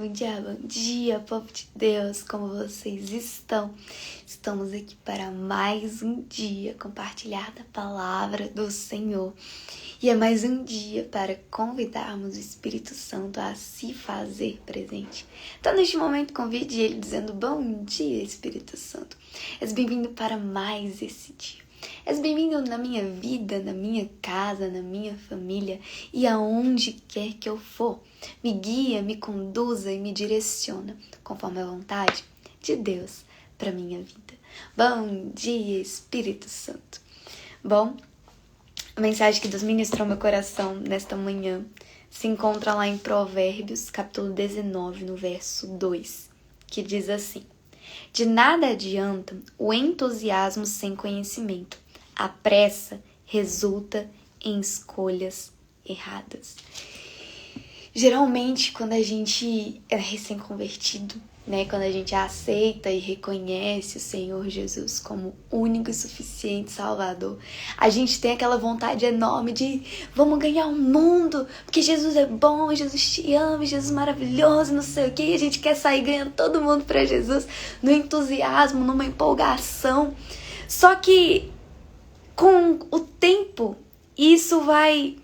bom dia, povo de Deus, como vocês estão? Estamos aqui para mais um dia compartilhar da palavra do Senhor. E é mais um dia para convidarmos o Espírito Santo a se fazer presente. Então, neste momento, convide ele dizendo: bom dia, Espírito Santo. És bem-vindo para mais esse dia. És bem-vindo na minha vida, na minha casa, na minha família e aonde quer que eu for. Me guia, me conduza e me direciona conforme a vontade de Deus para minha vida. Bom dia, Espírito Santo. Bom, a mensagem que Deus ministrou ao meu coração nesta manhã se encontra lá em Provérbios, capítulo 19, no verso 2, que diz assim: de nada adianta o entusiasmo sem conhecimento. A pressa resulta em escolhas erradas. Geralmente, quando a gente é recém-convertido, quando a gente aceita e reconhece o Senhor Jesus como único e suficiente Salvador, a gente tem aquela vontade enorme de vamos ganhar o mundo, porque Jesus é bom, Jesus te ama, Jesus é maravilhoso, não sei o que, e a gente quer sair ganhando todo mundo para Jesus, no entusiasmo, numa empolgação. Só que com o tempo, isso vai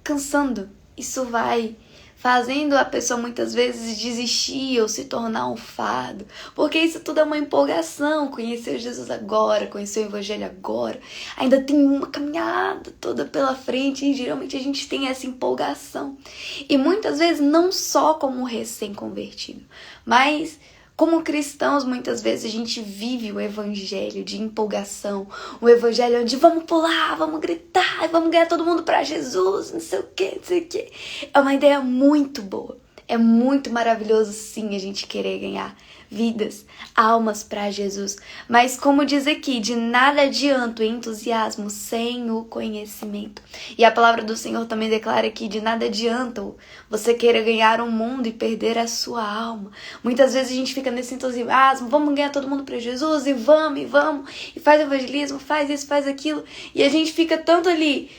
cansando, isso vai fazendo a pessoa muitas vezes desistir ou se tornar um fardo, porque isso tudo é uma empolgação. Conhecer Jesus agora, conhecer o Evangelho agora, ainda tem uma caminhada toda pela frente e geralmente a gente tem essa empolgação. E muitas vezes não só como recém-convertido, mas como cristãos, muitas vezes a gente vive o evangelho de empolgação, o evangelho onde vamos pular, vamos gritar, vamos ganhar todo mundo para Jesus, não sei o que, não sei o que. É uma ideia muito boa, é muito maravilhoso sim a gente querer ganhar vidas, almas para Jesus. Mas como diz aqui, de nada adianta o entusiasmo sem o conhecimento. E a palavra do Senhor também declara que de nada adianta você querer ganhar o mundo e perder a sua alma. Muitas vezes a gente fica nesse entusiasmo, vamos ganhar todo mundo para Jesus e vamos, e faz evangelismo, faz isso, faz aquilo. E a gente fica tanto ali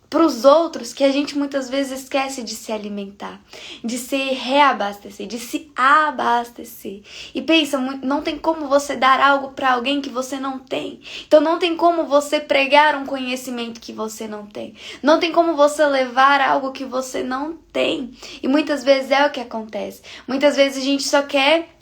para os outros que a gente muitas vezes esquece de se alimentar, de se reabastecer, de se abastecer. E pensa, não tem como você dar algo para alguém que você não tem. Então não tem como você pregar um conhecimento que você não tem. Não tem como você levar algo que você não tem. E muitas vezes é o que acontece. Muitas vezes a gente só quer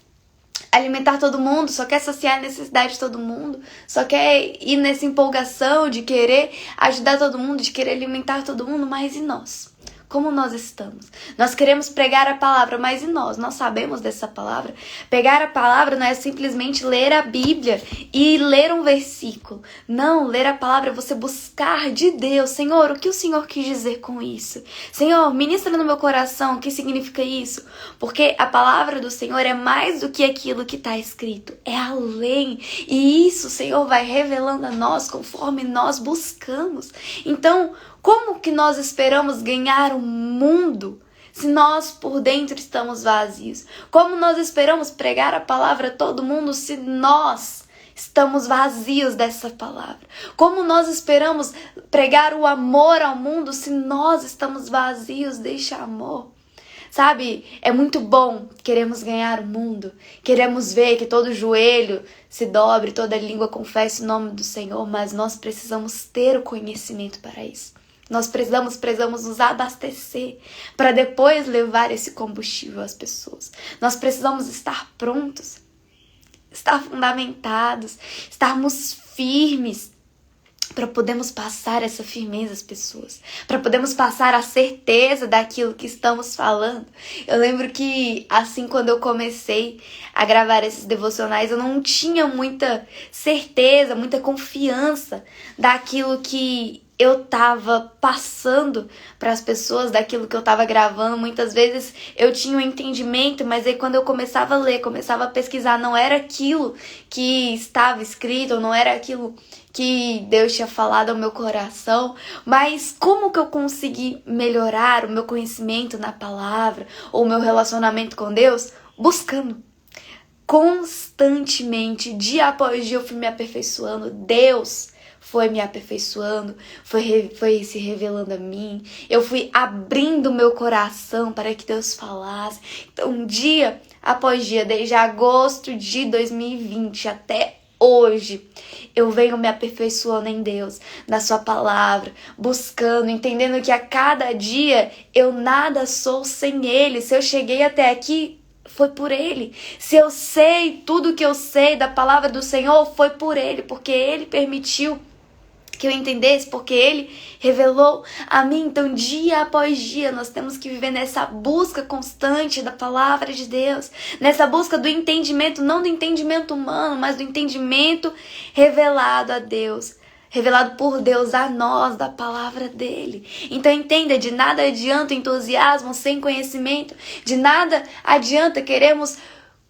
alimentar todo mundo, só quer saciar a necessidade de todo mundo, só quer ir nessa empolgação de querer ajudar todo mundo, de querer alimentar todo mundo, mas e nós? Como nós estamos? Nós queremos pregar a palavra, mas e nós? Nós sabemos dessa palavra? Pegar a palavra não é simplesmente ler a Bíblia e ler um versículo. Não, ler a palavra é você buscar de Deus. Senhor, o que o Senhor quis dizer com isso? Senhor, ministra no meu coração o que significa isso. Porque a palavra do Senhor é mais do que aquilo que está escrito. É além. E isso o Senhor vai revelando a nós conforme nós buscamos. Então, como que nós esperamos ganhar o mundo se nós por dentro estamos vazios? Como nós esperamos pregar a palavra a todo mundo se nós estamos vazios dessa palavra? Como nós esperamos pregar o amor ao mundo se nós estamos vazios deste amor? Sabe, é muito bom, queremos ganhar o mundo, queremos ver que todo joelho se dobre, toda língua confesse o nome do Senhor, mas nós precisamos ter o conhecimento para isso. Nós precisamos nos abastecer para depois levar esse combustível às pessoas. Nós precisamos estar prontos, estar fundamentados, estarmos firmes para podermos passar essa firmeza às pessoas, para podermos passar a certeza daquilo que estamos falando. Eu lembro que assim, quando eu comecei a gravar esses devocionais, eu não tinha muita certeza, muita confiança daquilo que eu estava passando para as pessoas, daquilo que eu estava gravando. Muitas vezes eu tinha um entendimento, mas aí quando eu começava a ler, começava a pesquisar, não era aquilo que estava escrito, não era aquilo que Deus tinha falado ao meu coração. Mas como que eu consegui melhorar o meu conhecimento na palavra, ou o meu relacionamento com Deus? Buscando. Constantemente, dia após dia, eu fui me aperfeiçoando. Deus foi me aperfeiçoando, foi se revelando a mim. Eu fui abrindo meu coração para que Deus falasse. Então, dia após dia, desde agosto de 2020 até hoje, eu venho me aperfeiçoando em Deus, na sua palavra, buscando, entendendo que a cada dia eu nada sou sem Ele. Se eu cheguei até aqui, foi por Ele. Se eu sei tudo que eu sei da palavra do Senhor, foi por Ele, porque Ele permitiu que eu entendesse, porque Ele revelou a mim. Então, dia após dia, nós temos que viver nessa busca constante da palavra de Deus, nessa busca do entendimento, não do entendimento humano, mas do entendimento revelado a Deus, revelado por Deus a nós, da palavra dele. Então entenda, de nada adianta o entusiasmo sem conhecimento, de nada adianta queremos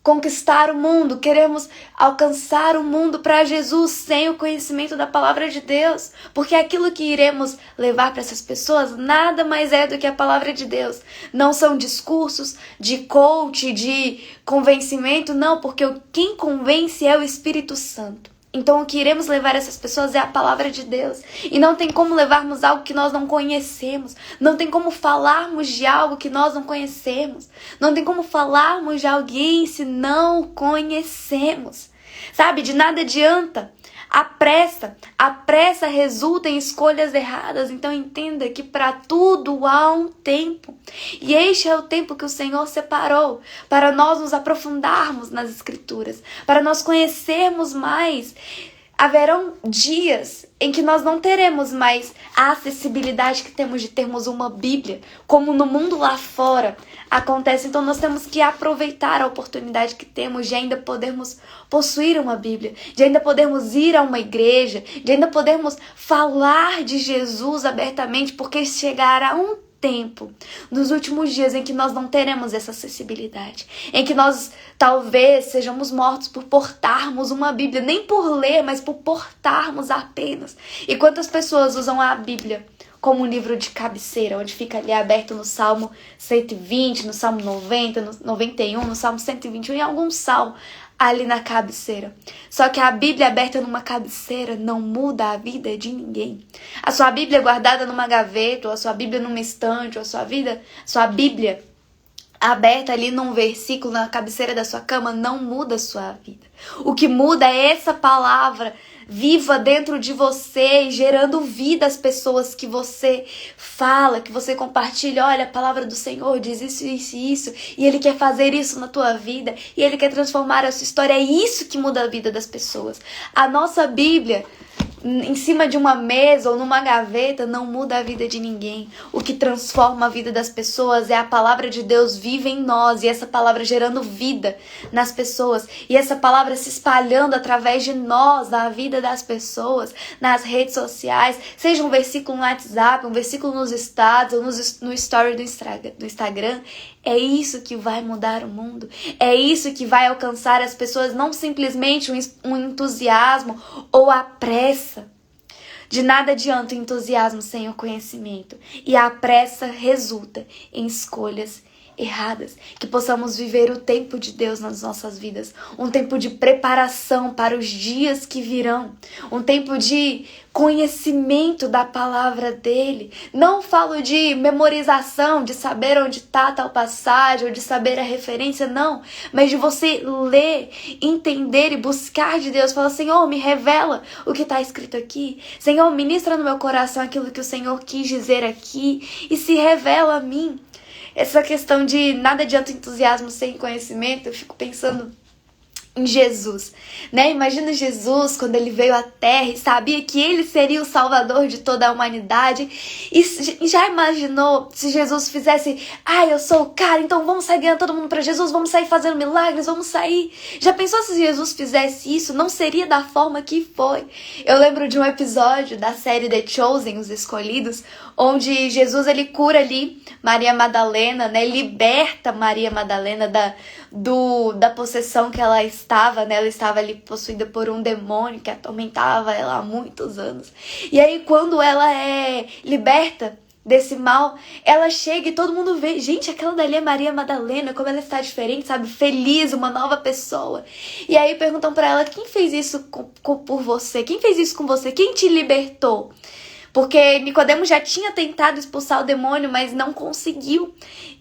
conquistar o mundo, queremos alcançar o mundo para Jesus sem o conhecimento da palavra de Deus, porque aquilo que iremos levar para essas pessoas nada mais é do que a palavra de Deus. Não são discursos de coach, de convencimento, não, porque quem convence é o Espírito Santo. Então o que iremos levar essas pessoas é a palavra de Deus. E não tem como levarmos algo que nós não conhecemos. Não tem como falarmos de algo que nós não conhecemos. Não tem como falarmos de alguém se não conhecemos. Sabe, de nada adianta. A pressa resulta em escolhas erradas. Então entenda que para tudo há um tempo. E este é o tempo que o Senhor separou para nós nos aprofundarmos nas Escrituras, para nós conhecermos mais. Haverão dias em que nós não teremos mais a acessibilidade que temos de termos uma Bíblia, como no mundo lá fora acontece. Então nós temos que aproveitar a oportunidade que temos de ainda podermos possuir uma Bíblia, de ainda podermos ir a uma igreja, de ainda podermos falar de Jesus abertamente, porque chegará um tempo, nos últimos dias, em que nós não teremos essa acessibilidade, em que nós talvez sejamos mortos por portarmos uma Bíblia, nem por ler, mas por portarmos apenas. E quantas pessoas usam a Bíblia como um livro de cabeceira, onde fica ali aberto no Salmo 120, no Salmo 90, no 91, no Salmo 121, em algum salmo ali na cabeceira. Só que a Bíblia aberta numa cabeceira não muda a vida de ninguém. A sua Bíblia guardada numa gaveta, ou a sua Bíblia numa estante, ou sua Bíblia aberta ali num versículo na cabeceira da sua cama não muda a sua vida. O que muda é essa palavra viva dentro de você, gerando vida às pessoas que você fala, que você compartilha. Olha, a palavra do Senhor diz isso, isso e isso, e Ele quer fazer isso na tua vida, e Ele quer transformar a sua história. É isso que muda a vida das pessoas. A nossa Bíblia em cima de uma mesa ou numa gaveta não muda a vida de ninguém. O que transforma a vida das pessoas é a palavra de Deus viva em nós, e essa palavra gerando vida nas pessoas, e essa palavra se espalhando através de nós na vida das pessoas, nas redes sociais, seja um versículo no WhatsApp, um versículo nos status ou no story do Instagram. É isso que vai mudar o mundo. É isso que vai alcançar as pessoas, não simplesmente um entusiasmo ou a pressa. De nada adianta o entusiasmo sem o conhecimento. E a pressa resulta em escolhas erradas. Que possamos viver o tempo de Deus nas nossas vidas. Um tempo de preparação para os dias que virão. Um tempo de conhecimento da palavra dele. Não falo de memorização, de saber onde está tal passagem, ou de saber a referência, não. Mas de você ler, entender e buscar de Deus. Fala, Senhor, me revela o que está escrito aqui. Senhor, ministra no meu coração aquilo que o Senhor quis dizer aqui. E se revela a mim. Essa questão de nada adianta entusiasmo sem conhecimento, eu fico pensando em Jesus, né? Imagina Jesus quando ele veio à Terra e sabia que ele seria o salvador de toda a humanidade. E já imaginou se Jesus fizesse, eu sou o cara, então vamos sair ganhando todo mundo para Jesus, vamos sair fazendo milagres, vamos sair. Já pensou se Jesus fizesse isso? Não seria da forma que foi. Eu lembro de um episódio da série The Chosen, Os Escolhidos, onde Jesus ele cura ali Maria Madalena, né? Liberta Maria Madalena da possessão que ela estava, né? Ela estava ali possuída por um demônio que atormentava ela há muitos anos. E aí quando ela é liberta, desse mal, ela chega e todo mundo vê, gente, aquela dali é Maria Madalena, como ela está diferente, sabe, feliz, uma nova pessoa. E aí perguntam pra ela, quem fez isso por você? Quem fez isso com você? Quem te libertou? Porque Nicodemo já tinha tentado expulsar o demônio, mas não conseguiu.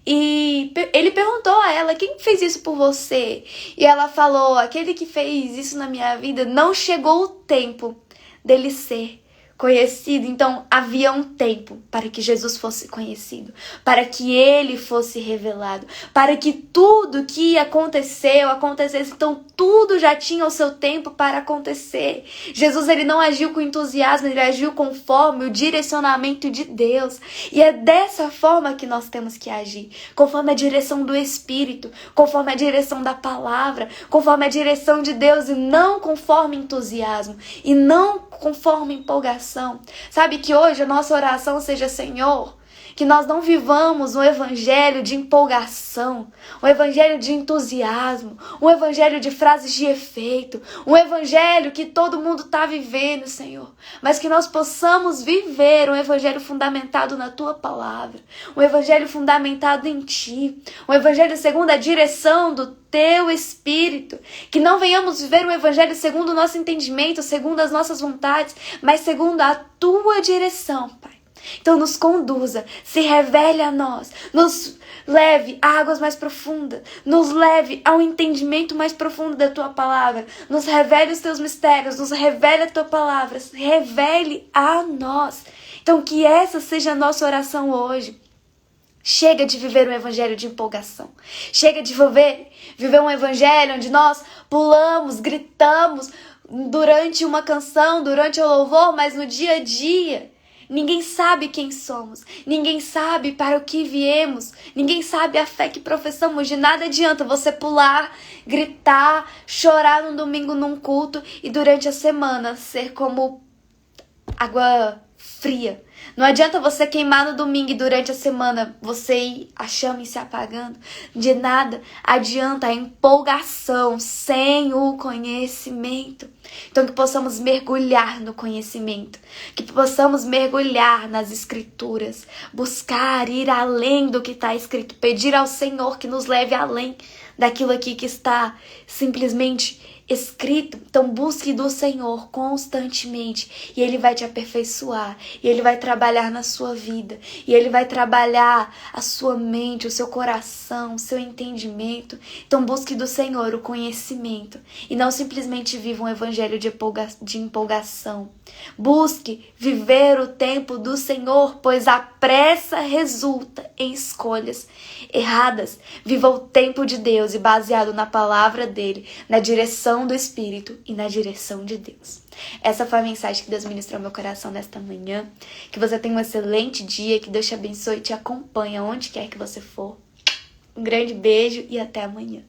E ele perguntou a ela, quem fez isso por você? E ela falou, aquele que fez isso na minha vida, não chegou o tempo dele ser conhecido. Então havia um tempo para que Jesus fosse conhecido, para que ele fosse revelado, para que tudo que acontecesse. Então tudo já tinha o seu tempo para acontecer. Jesus, ele não agiu com entusiasmo, ele agiu conforme o direcionamento de Deus. E é dessa forma que nós temos que agir, conforme a direção do Espírito, conforme a direção da palavra, conforme a direção de Deus, e não conforme entusiasmo, e não conforme empolgação. Sabe, que hoje a nossa oração seja, Senhor, que nós não vivamos um evangelho de empolgação, um evangelho de entusiasmo, um evangelho de frases de efeito, um evangelho que todo mundo está vivendo, Senhor, mas que nós possamos viver um evangelho fundamentado na Tua palavra, um evangelho fundamentado em Ti, um evangelho segundo a direção do Teu Espírito, que não venhamos viver um evangelho segundo o nosso entendimento, segundo as nossas vontades, mas segundo a Tua direção, Pai. Então nos conduza, se revele a nós, nos leve a águas mais profundas, nos leve ao entendimento mais profundo da Tua palavra, nos revele os Teus mistérios, nos revele a Tua palavra, revele a nós. Então que essa seja a nossa oração hoje. Chega de viver um evangelho de empolgação. Chega de viver um evangelho onde nós pulamos, gritamos durante uma canção, durante o louvor, mas no dia a dia ninguém sabe quem somos, ninguém sabe para o que viemos, ninguém sabe a fé que professamos. De nada adianta você pular, gritar, chorar num domingo num culto e durante a semana ser como água fria. Não adianta você queimar no domingo e durante a semana você ir a chama e se apagando. De nada adianta a empolgação sem o conhecimento. Então que possamos mergulhar no conhecimento, que possamos mergulhar nas escrituras, buscar ir além do que está escrito, pedir ao Senhor que nos leve além daquilo aqui que está simplesmente escrito. Então busque do Senhor constantemente e Ele vai te aperfeiçoar, e Ele vai trabalhar na sua vida, e Ele vai trabalhar a sua mente, o seu coração, o seu entendimento. Então busque do Senhor o conhecimento e não simplesmente viva um evangelho de empolgação. Busque viver o tempo do Senhor, pois a pressa resulta em escolhas erradas. Viva o tempo de Deus e baseado na palavra dele, na direção do Espírito e na direção de Deus. Essa foi a mensagem que Deus ministrou ao meu coração nesta manhã. Que você tenha um excelente dia, que Deus te abençoe e te acompanhe aonde quer que você for. Um grande beijo e até amanhã.